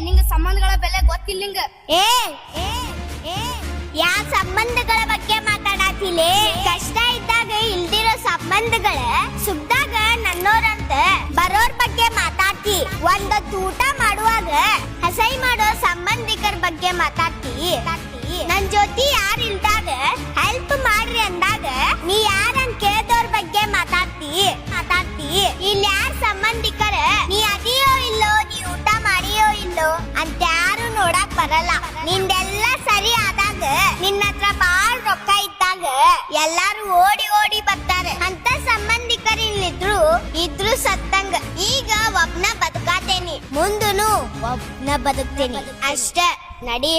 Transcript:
ನಿಂಗ ಸಂಬಂಧಗಳ ಬೆಲೆ ಗೊತ್ತಿಲ್ಲ ನಿಂಗ. ಏ ಏ ಏ ಯಾ ಸಂಬಂಧಗಳ ಬಗ್ಗೆ ಮಾತಾಡತಿಲೆ? ಕಷ್ಟ ಇದ್ದಾಗ ಇಲ್ದಿರೋ ಸಂಬಂಧಗಳ ಸುಖದಾಗ ನನ್ನೋರಂತ ಬರೋರ್ ಬಗ್ಗೆ ಮಾತಾಡ್ತಿ. ಒಂದೊತ್ತು ಊಟ ಮಾಡುವಾಗ ಹಸೈ ಮಾಡೋ ಸಂಬಂಧಿಕರ ಬಗ್ಗೆ ಮಾತಾಡ್ತಿ. ನನ್ ಜೊತೆ ಯಾರು ಇಲ್ದಾಗ ಹೆಲ್ಪ್ ಮಾಡ್ರಿ ಅಂದಾಗ ನೀ ಯಾರನ್ ಕೇಳ್ದವ್ರ ಬಗ್ಗೆ ಮಾತಾಡ್ತಿ. ಇಲ್ಲಿ ಯಾರ ಸಂಬಂಧಿಕರ ನೀ ಅದಿಯೋ ಇಲ್ಲೋ, ನೀ ಊಟ ಮಾಡಿಯೋ ಇಲ್ಲೋ ಅಂತ ಯಾರು ನೋಡಕ್ ಬರಲ್ಲ. ನಿಂದೆಲ್ಲ ಸರಿ ಆದಾಗ, ನಿನ್ನ ಹತ್ರ ಬಾಳ್ ರೊಕ್ಕ ಇದ್ದಾಗ ಎಲ್ಲಾರು ಓಡಿ ಓಡಿ ಬರ್ತಾರೆ. ಅಂತ ಸಂಬಂಧಿಕರು ಇದ್ರು ಸತ್ತಂಗ. ಈಗ ಒಬ್ನ ಬದುಕಾತೇನಿ, ಮುಂದನು ಒಬ್ನ ಬದುಕ್ತೇನಿ ಅಷ್ಟ. ನಡಿ.